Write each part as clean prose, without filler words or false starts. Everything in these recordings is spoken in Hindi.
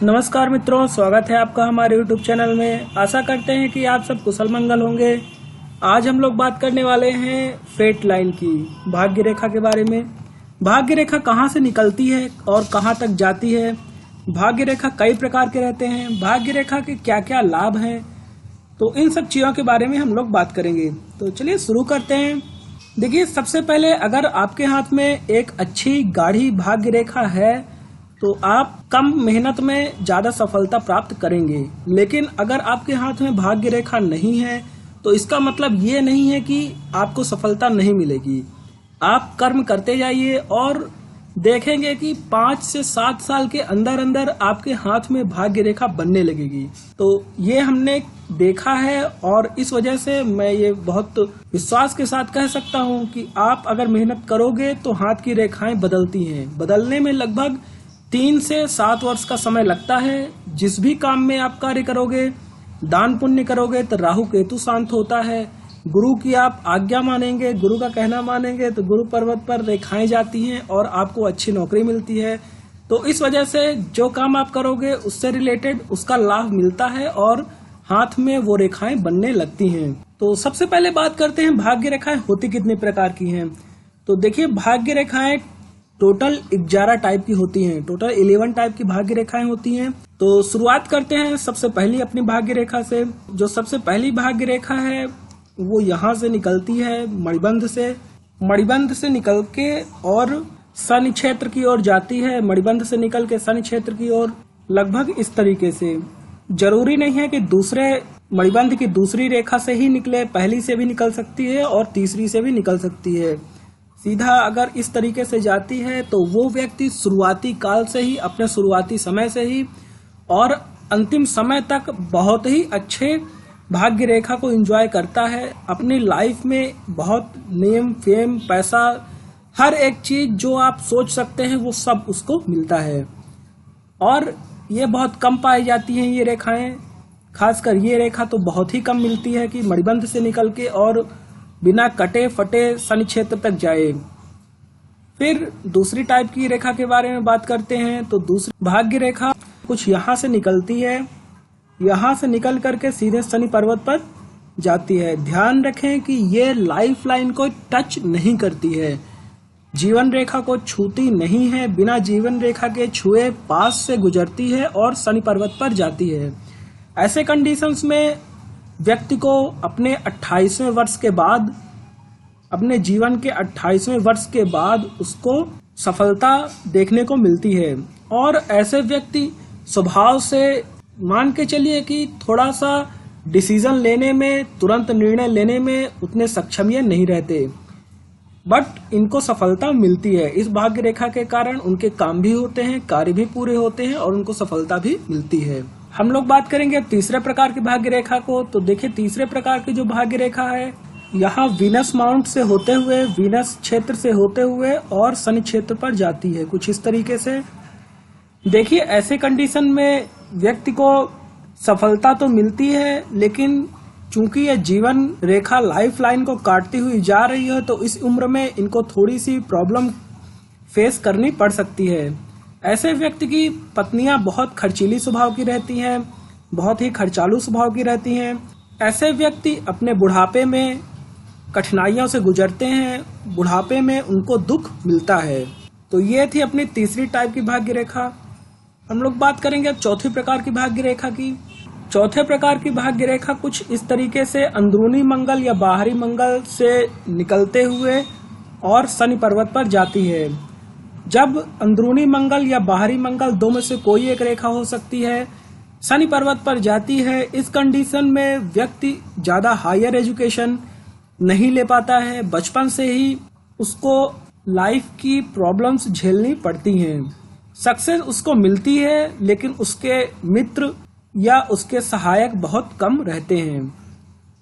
नमस्कार मित्रों, स्वागत है आपका हमारे YouTube चैनल में। आशा करते हैं कि आप सब कुशल मंगल होंगे। आज हम लोग बात करने वाले हैं फेट लाइन की, भाग्य रेखा के बारे में। भाग्य रेखा कहाँ से निकलती है और कहाँ तक जाती है। भाग्य रेखा कई प्रकार के रहते हैं। भाग्य रेखा के क्या क्या लाभ हैं, तो इन सब चीज़ों के बारे में हम लोग बात करेंगे। तो चलिए शुरू करते हैं। देखिए, सबसे पहले अगर आपके हाथ में एक अच्छी गाढ़ी भाग्य रेखा है तो आप कम मेहनत में ज़्यादा सफलता प्राप्त करेंगे। लेकिन अगर आपके हाथ में भाग्य रेखा नहीं है तो इसका मतलब ये नहीं है कि आपको सफलता नहीं मिलेगी। आप कर्म करते जाइए और देखेंगे कि 5 से 7 साल के अंदर अंदर आपके हाथ में भाग्य रेखा बनने लगेगी। तो ये हमने देखा है और इस वजह से मैं ये बहुत विश्वास के साथ कह सकता हूँ कि आप अगर मेहनत करोगे तो हाथ की रेखाएं बदलती हैं। बदलने में लगभग 3 से 7 वर्ष का समय लगता है। जिस भी काम में आप कार्य करोगे, दान पुण्य करोगे तो राहु केतु शांत होता है। गुरु की आप आज्ञा मानेंगे, गुरु का कहना मानेंगे तो गुरु पर्वत पर रेखाएं जाती हैं और आपको अच्छी नौकरी मिलती है। तो इस वजह से जो काम आप करोगे उससे रिलेटेड उसका लाभ मिलता है और हाथ में वो रेखाएं बनने लगती हैं। तो सबसे पहले बात करते हैं भाग्य रेखाएं होती कितने प्रकार की हैं। तो देखिए, भाग्य रेखाएं टोटल 11 टाइप की होती हैं। टोटल 11 टाइप की भाग्य रेखाएं होती हैं। तो शुरुआत करते हैं सबसे पहली अपनी भाग्य रेखा से। जो सबसे पहली भाग्य रेखा है वो यहाँ से निकलती है मणिबंध से। मणिबंध से निकल के और शनि क्षेत्र की ओर जाती है। मणिबंध से निकल के शनि क्षेत्र की ओर लगभग इस तरीके से। जरूरी नहीं है कि दूसरे मणिबंध की दूसरी रेखा से ही निकले, पहली से भी निकल सकती है और तीसरी से भी निकल सकती है। सीधा अगर इस तरीके से जाती है तो वो व्यक्ति शुरुआती काल से ही, अपने शुरुआती समय से ही और अंतिम समय तक बहुत ही अच्छे भाग्य रेखा को एंजॉय करता है। अपनी लाइफ में बहुत नेम, फेम, पैसा, हर एक चीज जो आप सोच सकते हैं वो सब उसको मिलता है। और ये बहुत कम पाई जाती हैं ये रेखाएं। खासकर ये रेखा तो बहुत ही कम मिलती है कि मणिबंध से निकल के और बिना कटे फटे शनि क्षेत्र तक जाए। फिर दूसरी टाइप की रेखा के बारे में बात करते हैं। तो दूसरी भाग्य रेखा कुछ यहाँ से निकलती है, यहाँ से निकल करके सीधे शनि पर्वत पर जाती है। ध्यान रखें कि ये लाइफ लाइन को टच नहीं करती है, जीवन रेखा को छूती नहीं है। बिना जीवन रेखा के छुए पास से गुजरती है और शनि पर्वत पर जाती है। ऐसे कंडीशंस में व्यक्ति को अपने 28वें वर्ष के बाद, अपने जीवन के 28वें वर्ष के बाद उसको सफलता देखने को मिलती है। और ऐसे व्यक्ति स्वभाव से मान के चलिए कि थोड़ा सा डिसीजन लेने में, तुरंत निर्णय लेने में उतने सक्षम ये नहीं रहते, बट इनको सफलता मिलती है। इस भाग्य रेखा के कारण उनके काम भी होते हैं, कार्य भी पूरे होते हैं और उनको सफलता भी मिलती है। हम लोग बात करेंगे अब तीसरे प्रकार की भाग्य रेखा को। तो देखिए, तीसरे प्रकार की जो भाग्य रेखा है, यहाँ वीनस माउंट से होते हुए, वीनस क्षेत्र से होते हुए और शनि क्षेत्र पर जाती है, कुछ इस तरीके से। देखिए, ऐसे कंडीशन में व्यक्ति को सफलता तो मिलती है, लेकिन चूंकि यह जीवन रेखा लाइफ लाइन को काटती हुई जा रही है तो इस उम्र में इनको थोड़ी सी प्रॉब्लम फेस करनी पड़ सकती है। ऐसे व्यक्ति की पत्नियां बहुत खर्चीली स्वभाव की रहती हैं, बहुत ही खर्चालू स्वभाव की रहती हैं। ऐसे व्यक्ति अपने बुढ़ापे में कठिनाइयों से गुजरते हैं, बुढ़ापे में उनको दुख मिलता है। तो ये थी अपनी तीसरी टाइप की भाग्य रेखा। हम लोग बात करेंगे अब चौथी प्रकार की भाग्य रेखा की। चौथे प्रकार की भाग्य रेखा कुछ इस तरीके से अंदरूनी मंगल या बाहरी मंगल से निकलते हुए और शनि पर्वत पर जाती है। जब अंदरूनी मंगल या बाहरी मंगल, दो में से कोई एक रेखा हो सकती है, शनि पर्वत पर जाती है, इस कंडीशन में व्यक्ति ज्यादा हायर एजुकेशन नहीं ले पाता है। बचपन से ही उसको लाइफ की प्रॉब्लम्स झेलनी पड़ती हैं। सक्सेस उसको मिलती है लेकिन उसके मित्र या उसके सहायक बहुत कम रहते हैं,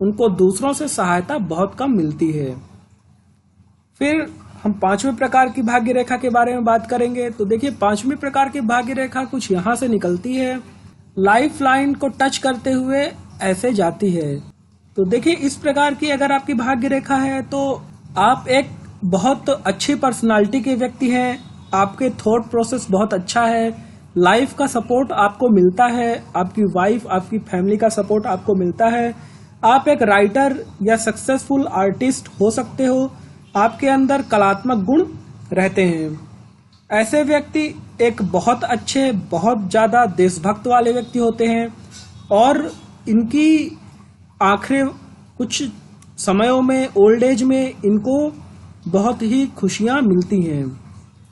उनको दूसरों से सहायता बहुत कम मिलती है। फिर हम पांचवें प्रकार की भाग्य रेखा के बारे में बात करेंगे। तो देखिए, पांचवें प्रकार की भाग्य रेखा कुछ यहाँ से निकलती है, लाइफ लाइन को टच करते हुए ऐसे जाती है। तो देखिए, इस प्रकार की अगर आपकी भाग्य रेखा है तो आप एक बहुत अच्छी पर्सनालिटी के व्यक्ति हैं, आपके थॉट प्रोसेस बहुत अच्छा है, लाइफ का सपोर्ट आपको मिलता है, आपकी वाइफ, आपकी फैमिली का सपोर्ट आपको मिलता है। आप एक राइटर या सक्सेसफुल आर्टिस्ट हो सकते हो, आपके अंदर कलात्मक गुण रहते हैं। ऐसे व्यक्ति एक बहुत अच्छे, बहुत ज़्यादा देशभक्त वाले व्यक्ति होते हैं और इनकी आखिरी कुछ समयों में, ओल्ड एज में, इनको बहुत ही खुशियां मिलती हैं।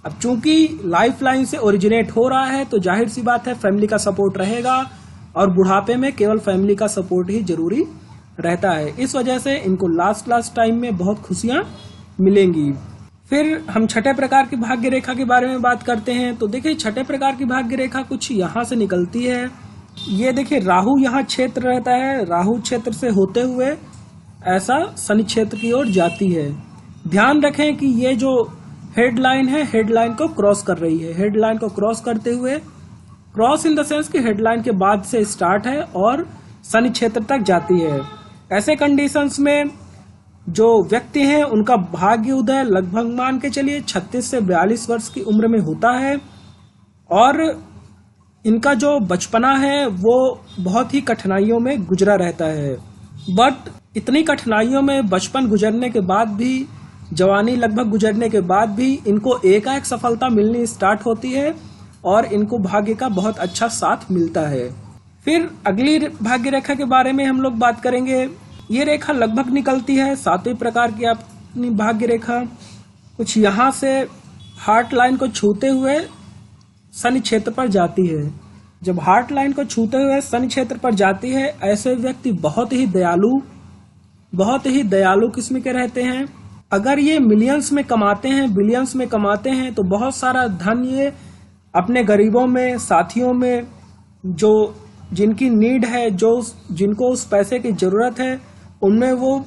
अब चूंकि लाइफ लाइन से ओरिजिनेट हो रहा है तो जाहिर सी बात है फैमिली का सपोर्ट रहेगा और बुढ़ापे में केवल फैमिली का सपोर्ट ही जरूरी रहता है। इस वजह से इनको लास्ट टाइम में बहुत खुशियां मिलेंगी। फिर हम छठे प्रकार की भाग्य रेखा के बारे में बात करते हैं। तो देखिए छठे प्रकार की भाग्य रेखा कुछ यहाँ से निकलती है। ये देखिए राहु यहाँ क्षेत्र रहता है, राहु क्षेत्र से होते हुए ऐसा शनि क्षेत्र की ओर जाती है। ध्यान रखें कि ये जो हेडलाइन है, हेडलाइन को क्रॉस कर रही है। हेडलाइन को क्रॉस करते हुए, क्रॉस इन द सेंस कि हेडलाइन के बाद से स्टार्ट है और शनि क्षेत्र तक जाती है। ऐसे कंडीशंस में जो व्यक्ति हैं उनका भाग्य उदय लगभग मान के चलिए 36 से 42 वर्ष की उम्र में होता है और इनका जो बचपना है वो बहुत ही कठिनाइयों में गुजरा रहता है। बट इतनी कठिनाइयों में बचपन गुजरने के बाद भी, जवानी लगभग गुजरने के बाद भी इनको एकाएक सफलता मिलनी स्टार्ट होती है और इनको भाग्य का बहुत अच्छा साथ मिलता है। फिर अगली भाग्य रेखा के बारे में हम लोग बात करेंगे। ये रेखा लगभग निकलती है 7वें प्रकार की अपनी भाग्य रेखा, कुछ यहाँ से हार्ट लाइन को छूते हुए शनि क्षेत्र पर जाती है। जब हार्ट लाइन को छूते हुए शनि क्षेत्र पर जाती है, ऐसे व्यक्ति बहुत ही दयालु किस्म के रहते हैं। अगर ये मिलियंस में कमाते हैं, बिलियंस में कमाते हैं तो बहुत सारा धन ये अपने गरीबों में, साथियों में, जो जिनकी नीड है, जो जिनको उस पैसे की जरूरत है, उनमें वो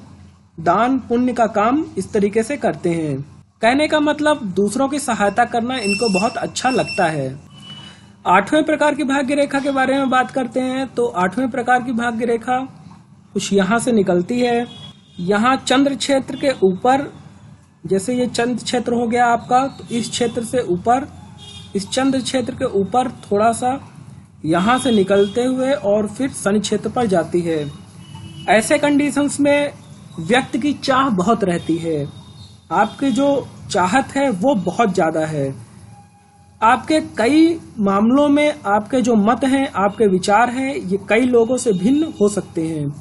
दान पुण्य का काम इस तरीके से करते हैं। कहने का मतलब दूसरों की सहायता करना इनको बहुत अच्छा लगता है। 8वें प्रकार की भाग्य रेखा के बारे में बात करते हैं। तो 8वें प्रकार की भाग्य रेखा कुछ यहाँ से निकलती है। यहाँ चंद्र क्षेत्र के ऊपर, जैसे ये चंद्र क्षेत्र हो गया आपका, तो इस क्षेत्र से ऊपर, इस चंद्र क्षेत्र के ऊपर थोड़ा सा यहाँ से निकलते हुए और फिर शनि क्षेत्र पर जाती है। ऐसे कंडीशंस में व्यक्ति की चाह बहुत रहती है, आपकी जो चाहत है वो बहुत ज्यादा है। आपके कई मामलों में आपके जो मत हैं, आपके विचार हैं, ये कई लोगों से भिन्न हो सकते हैं।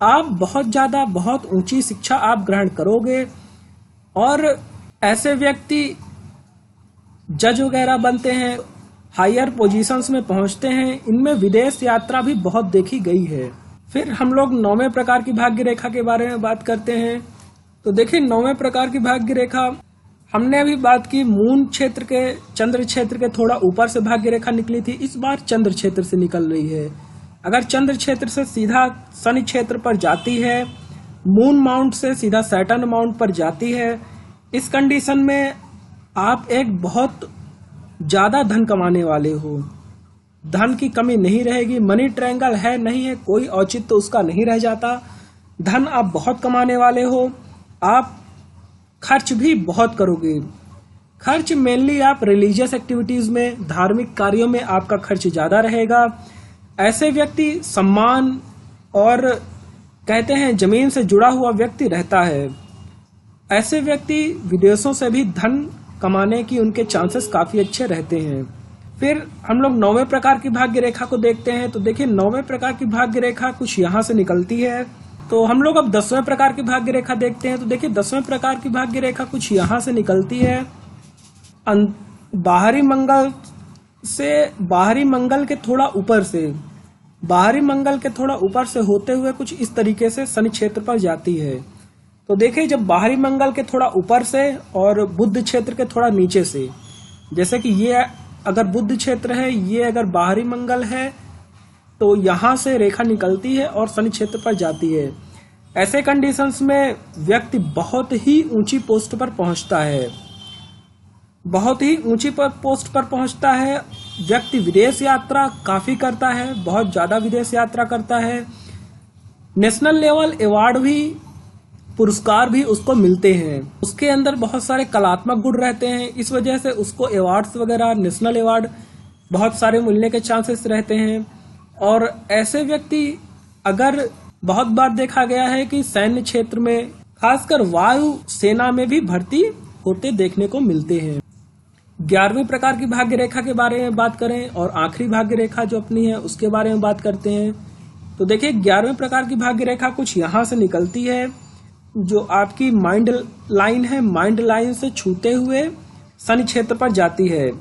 आप बहुत ऊंची शिक्षा आप ग्रहण करोगे और ऐसे व्यक्ति जज वगैरह बनते हैं, हायर पोजीशंस में पहुंचते हैं। इनमें विदेश यात्रा भी बहुत देखी गई है। फिर हम लोग 9वें प्रकार की भाग्य रेखा के बारे में बात करते हैं। तो देखिए 9वें प्रकार की भाग्य रेखा, हमने अभी बात की मून क्षेत्र के, चंद्र क्षेत्र के थोड़ा ऊपर से भाग्य रेखा निकली थी। इस बार चंद्र क्षेत्र से निकल रही है। अगर चंद्र क्षेत्र से सीधा शनि क्षेत्र पर जाती है, मून माउंट से सीधा सैटर्न माउंट पर जाती है, इस कंडीशन में आप एक बहुत ज्यादा धन कमाने वाले हो। धन की कमी नहीं रहेगी। मनी ट्रायंगल है नहीं है, कोई औचित्य तो उसका नहीं रह जाता। धन आप बहुत कमाने वाले हो। आप खर्च भी बहुत करोगे। खर्च मेनली आप रिलीजियस एक्टिविटीज में, धार्मिक कार्यों में आपका खर्च ज्यादा रहेगा। ऐसे व्यक्ति सम्मान और कहते हैं जमीन से जुड़ा हुआ व्यक्ति रहता है। ऐसे व्यक्ति विदेशों से भी धन कमाने की उनके चांसेस काफी अच्छे रहते हैं। फिर हम लोग 9वें प्रकार की भाग्य रेखा को देखते हैं। तो देखिए 9वें प्रकार की भाग्य रेखा कुछ यहाँ से निकलती है। तो हम लोग अब 10वें प्रकार की भाग्य रेखा देखते हैं। तो देखिए 10वें प्रकार की भाग्य रेखा कुछ यहाँ से निकलती है। बाहरी मंगल के थोड़ा ऊपर से, बाहरी मंगल के थोड़ा ऊपर से होते हुए कुछ इस तरीके से शनि क्षेत्र पर जाती है। तो देखिए जब बाहरी मंगल के थोड़ा ऊपर से और बुध क्षेत्र के थोड़ा नीचे से, जैसे कि ये अगर बुध क्षेत्र है, ये अगर बाहरी मंगल है, तो यहाँ से रेखा निकलती है और शनि क्षेत्र पर जाती है। ऐसे कंडीशंस में व्यक्ति बहुत ही ऊंची पोस्ट पर पहुंचता है, बहुत ही ऊंची पोस्ट पर पहुंचता है। व्यक्ति विदेश यात्रा काफी करता है, बहुत ज्यादा विदेश यात्रा करता है। नेशनल लेवल अवार्ड भी, पुरस्कार भी उसको मिलते हैं। उसके अंदर बहुत सारे कलात्मक गुण रहते हैं, इस वजह से उसको अवार्ड्स वगैरह, नेशनल अवार्ड बहुत सारे मिलने के चांसेस रहते हैं। और ऐसे व्यक्ति अगर बहुत बार देखा गया है कि सैन्य क्षेत्र में, खासकर वायु सेना में भी भर्ती होते देखने को मिलते हैं। 11वीं प्रकार की भाग्य रेखा के बारे में बात करें और आखिरी भाग्य रेखा जो अपनी है उसके बारे में बात करते हैं। तो देखिए 11वें प्रकार की भाग्य रेखा कुछ यहाँ से निकलती है, जो आपकी माइंड लाइन है, माइंड लाइन से छूते हुए शनि क्षेत्र पर जाती है।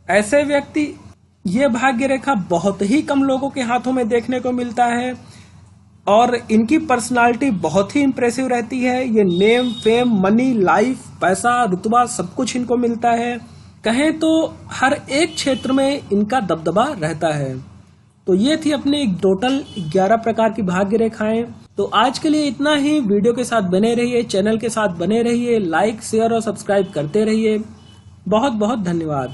ऐसे व्यक्ति, ये भाग्य रेखा बहुत ही कम लोगों के हाथों में देखने को मिलता है और इनकी पर्सनालिटी बहुत ही इंप्रेसिव रहती है। ये नेम, फेम, मनी, लाइफ, पैसा, रुतबा सब कुछ इनको मिलता है। कहें तो हर एक क्षेत्र में इनका दबदबा रहता है। तो ये थी अपनी टोटल 11 प्रकार की भाग्य रेखाएं। तो आज के लिए इतना ही। वीडियो के साथ बने रहिए, चैनल के साथ बने रहिए, लाइक, शेयर और सब्सक्राइब करते रहिए। बहुत बहुत धन्यवाद।